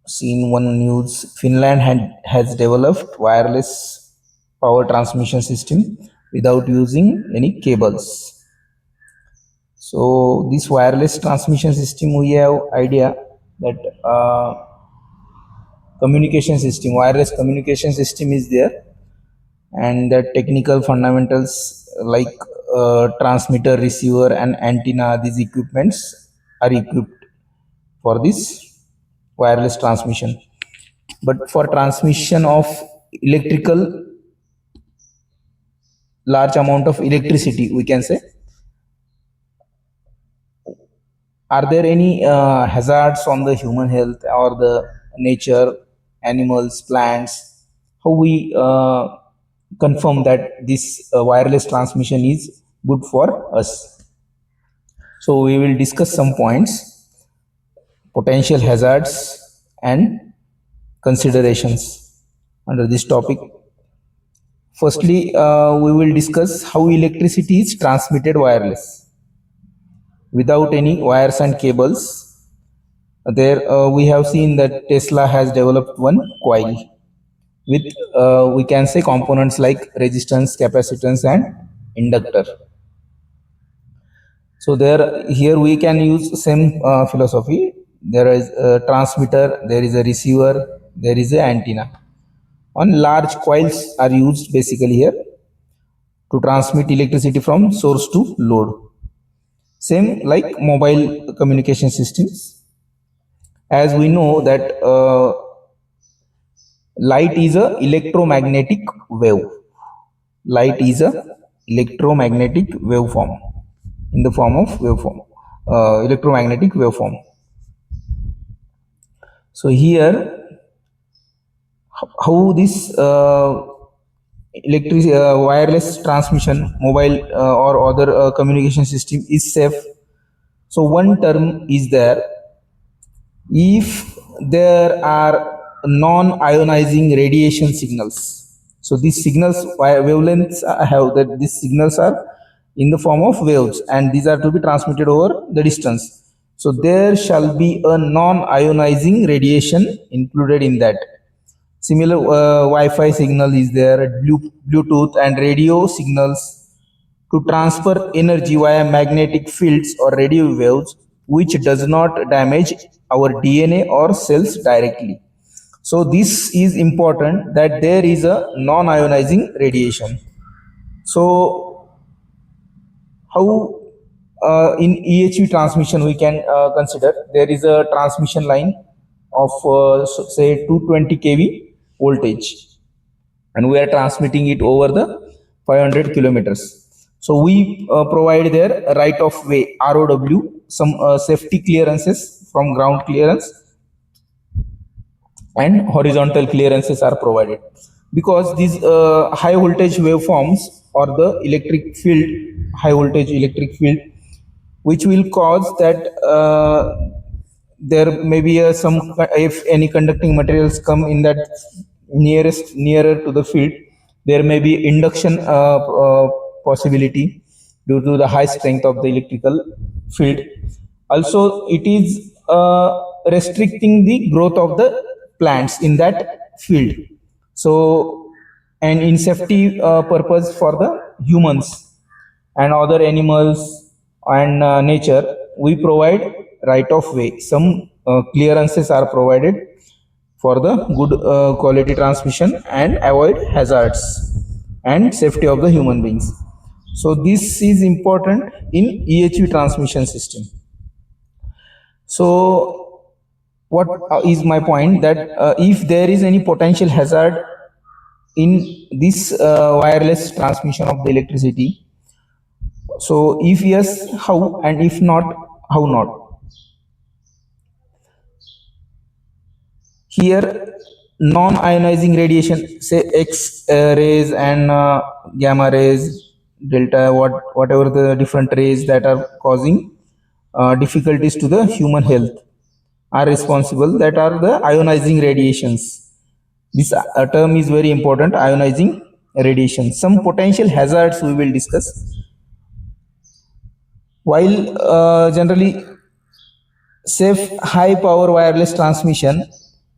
seen one news. Finland has developed wireless power transmission system without using any cables. So this wireless transmission system, we have idea that communication system, wireless communication system is there, and the technical fundamentals like transmitter, receiver, and antenna, these equipments are equipped for this wireless transmission. But for transmission of electrical, large amount of electricity, we can say, are there any hazards on the human health or the nature, animals, plants? How we confirm that this wireless transmission is good for us? So we will discuss some points, potential hazards and considerations under this topic. Firstly, we will discuss how electricity is transmitted wireless without any wires and cables. There we have seen that Tesla has developed one coil with we can say components like resistance, capacitance, and inductor. So here we can use same philosophy. There is a transmitter, there is a receiver, there is an antenna. On large coils are used basically here to transmit electricity from source to load. Same like mobile communication systems. As we know that light is a electromagnetic wave. Light is a electromagnetic waveform in the form of waveform, electromagnetic waveform. So here, how this wireless transmission, mobile or other communication system is safe. So one term is there: if there are non-ionizing radiation signals. So these signals, wavelengths have that these signals are in the form of waves, and these are to be transmitted over the distance. So there shall be a non-ionizing radiation included in that. Similar Wi-Fi signal is there, Bluetooth and radio signals to transfer energy via magnetic fields or radio waves, which does not damage our DNA or cells directly. So this is important, that there is a non-ionizing radiation. So how in EHV transmission we can consider, there is a transmission line of say 220 kV voltage, and we are transmitting it over the 500 kilometers. So we provide there a right of way, ROW, some safety clearances from ground clearance, and horizontal clearances are provided, because these high voltage waveforms or the electric field, high voltage electric field, which will cause that there may be some, if any conducting materials come in that nearer to the field, there may be induction possibility due to the high strength of the electrical field. Also, it is restricting the growth of the plants in that field. So, and in safety purpose for the humans and other animals and nature, we provide right of way. Some clearances are provided for the good quality transmission and avoid hazards and safety of the human beings. So this is important in EHV transmission system. So what is my point, that if there is any potential hazard in this wireless transmission of the electricity, so if yes, how, and if not, how not? Here, non-ionizing radiation, say X rays and gamma rays, delta, whatever the different rays that are causing difficulties to the human health, are responsible, that are the ionizing radiations. This term is very important, ionizing radiation. Some potential hazards we will discuss. While generally safe high power wireless transmission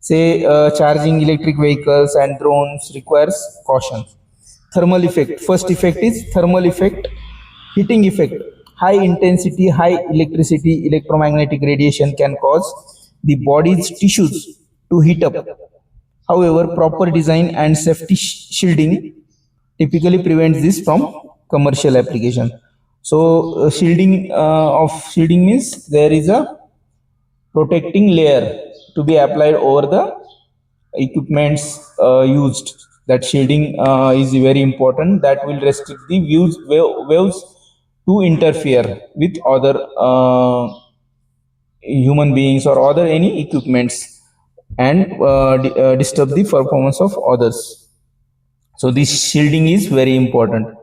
Say charging electric vehicles and drones requires caution. Thermal effect. First effect is thermal effect. Heating effect. High intensity, high electricity, electromagnetic radiation can cause the body's tissues to heat up. However, proper design and safety shielding typically prevents this from commercial application. So, shielding means there is a protecting layer to be applied over the equipments used. That shading is very important. That will restrict the waves to interfere with other human beings or other any equipments and disturb the performance of others. So this shielding is very important.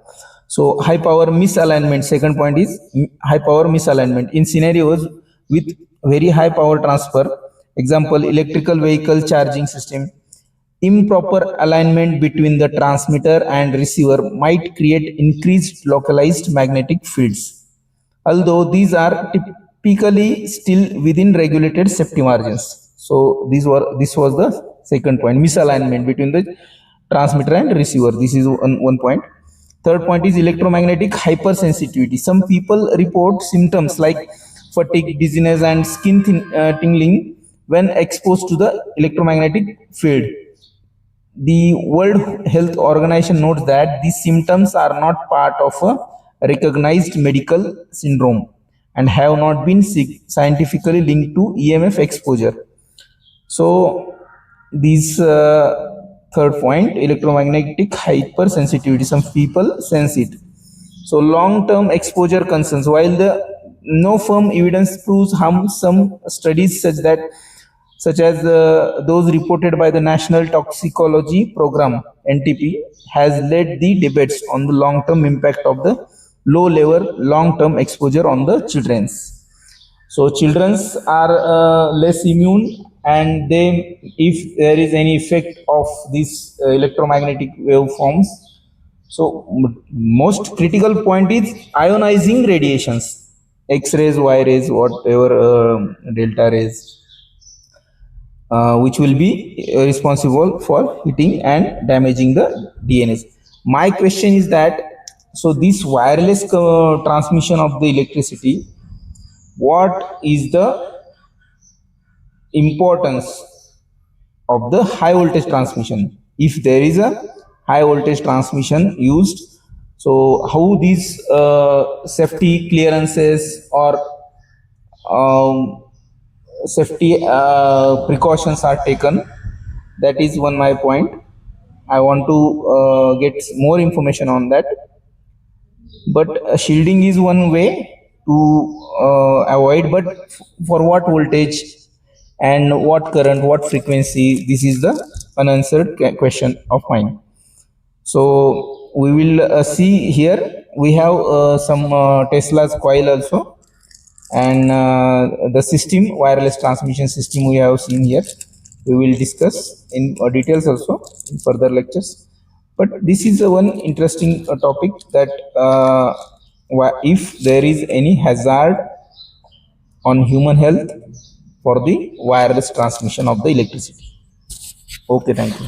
So high power misalignment. Second point is high power misalignment in scenarios with very high power transfer. Example: electrical vehicle charging system. Improper alignment between the transmitter and receiver might create increased localized magnetic fields, although these are typically still within regulated safety margins. So this was the second point: misalignment between the transmitter and receiver. This is one point. Third point is electromagnetic hypersensitivity. Some people report symptoms like fatigue, dizziness, and skin tingling when exposed to the electromagnetic field. The World Health Organization notes that these symptoms are not part of a recognized medical syndrome and have not been scientifically linked to EMF exposure. So, these third point, electromagnetic hypersensitivity, some people sense it. So, long-term exposure concerns. While the no firm evidence proves harm, some studies such as those reported by the National Toxicology Program (NTP) has led the debates on the long-term impact of the low-level long-term exposure on the children's. So children's are less immune, and they, if there is any effect of these electromagnetic waveforms, so most critical point is ionizing radiations, X-rays, Y-rays, whatever, delta rays, which will be responsible for hitting and damaging the DNAs. My question is that, so this wireless transmission of the electricity, what is the importance of the high voltage transmission? If there is a high voltage transmission used, so how these safety clearances or um, safety precautions are taken? That is one my point. I want to get more information on that. But shielding is one way to avoid, but for what voltage and what current, what frequency, this is the unanswered question of mine. So we will see here. We have some Tesla's coil also, and the system, wireless transmission system, we have seen here. We will discuss in details also in further lectures. But this is one interesting topic, that if there is any hazard on human health for the wireless transmission of the electricity. Okay, thank you.